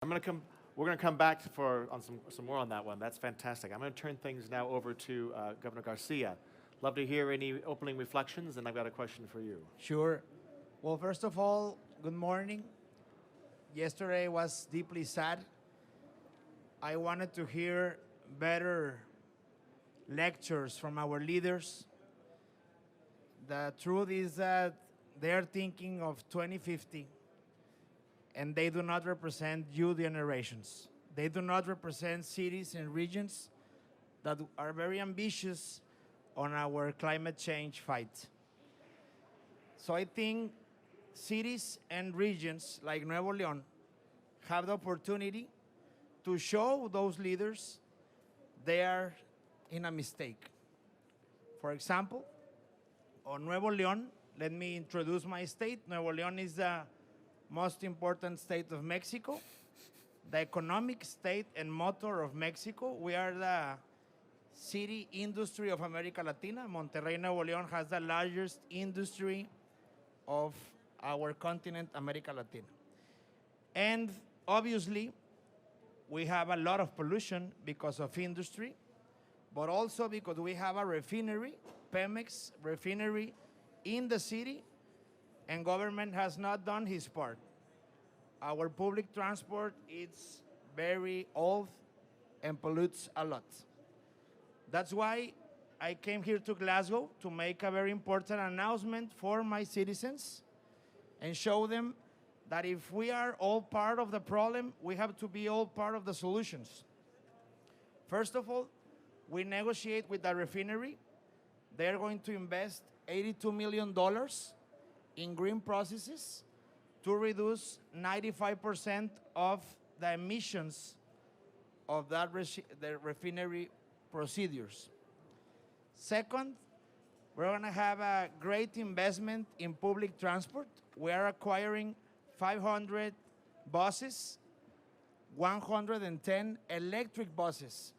We're gonna come back on some more on that one. That's fantastic. I'm gonna turn things now over to Governor Garcia. Love to hear any opening reflections, and I've got a question for you. Sure. Well, first of all, good morning. Yesterday was deeply sad. I wanted to hear better lectures from our leaders. The truth is that they're thinking of 2050, and they do not represent youth generations. They do not represent cities and regions that are very ambitious on our climate change fight. So I think cities and regions like Nuevo León have the opportunity to show those leaders they are in a mistake. For example, on Nuevo León, let me introduce my state. Nuevo León is the most important state of Mexico, the economic state and motor of Mexico. We are the city industry of America Latina. Monterrey, Nuevo León has the largest industry of our continent, America Latina. And obviously, we have a lot of pollution because of industry, but also because we have a refinery, Pemex refinery in the city, and government has not done his part. Our public transport is very old and pollutes a lot. That's why I came here to Glasgow to make a very important announcement for my citizens and show them that if we are all part of the problem, we have to be all part of the solutions. First of all, we negotiate with the refinery. They're going to invest $82 million in green processes to reduce 95% of the emissions of the refinery procedures. Second, we're going to have a great investment in public transport. We are acquiring 500 buses, 110 electric buses,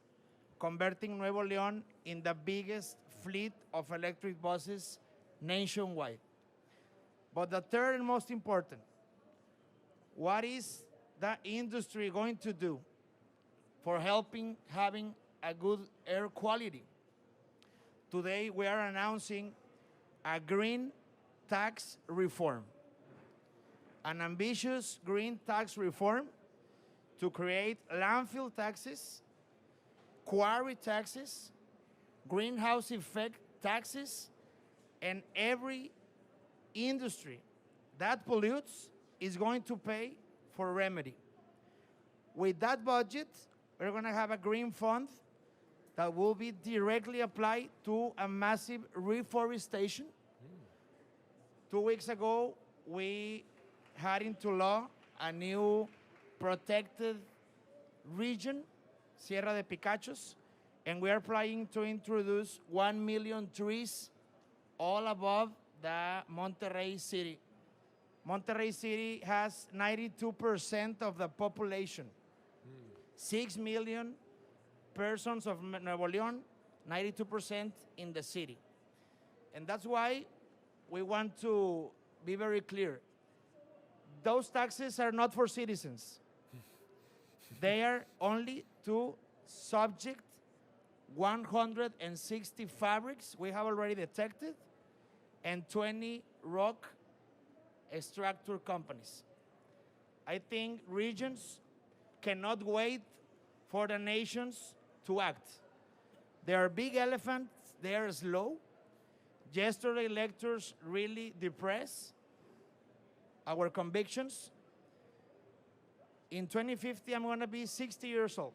converting Nuevo León in the biggest fleet of electric buses nationwide. But the third and most important, what is the industry going to do for helping having a good air quality? Today we are announcing a green tax reform, an ambitious green tax reform to create landfill taxes, quarry taxes, greenhouse effect taxes, and every industry that pollutes is going to pay for remedy. With that budget, we're going to have a green fund that will be directly applied to a massive reforestation. 2 weeks ago, we had into law a new protected region, Sierra de Picachos, and we are planning to introduce 1 million trees all above the Monterrey city. Monterrey city has 92% of the population. 6 million persons of Nuevo León, 92% in the city. And that's why we want to be very clear. Those taxes are not for citizens. They are only to subject 160 fabrics we have already detected and 20 rock extractor companies. I think regions cannot wait for the nations to act. They are big elephants, they are slow. Yesterday lectures really depress our convictions. In 2050, I'm gonna be 60 years old.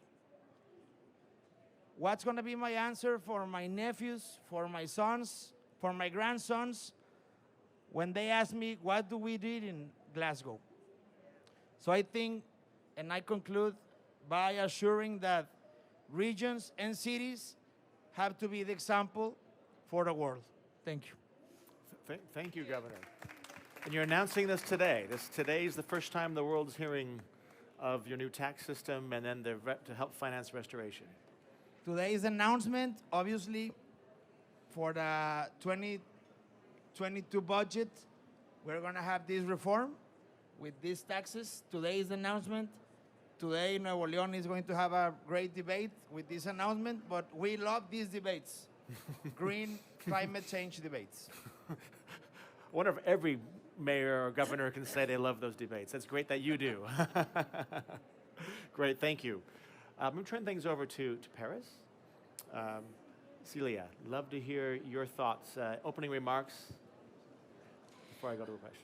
What's gonna be my answer for my nephews, for my sons, for my grandsons, when they ask me, what do we do in Glasgow? So I think, and I conclude by assuring that regions and cities have to be the example for the world. Thank you. Thank you, Governor. And you're announcing this today. Today is the first time the world is hearing of your new tax system and then to help finance restoration. Today's announcement, obviously, for the 2022 budget, we're going to have this reform with these taxes. Today's announcement, today Nuevo León is going to have a great debate with this announcement, but we love these debates. Green climate change debates. I wonder if every mayor or governor can say they love those debates. That's great that you do. Great, thank you. I'm going to turn things over to Paris. Celia, love to hear your thoughts. Opening remarks before I go to a question.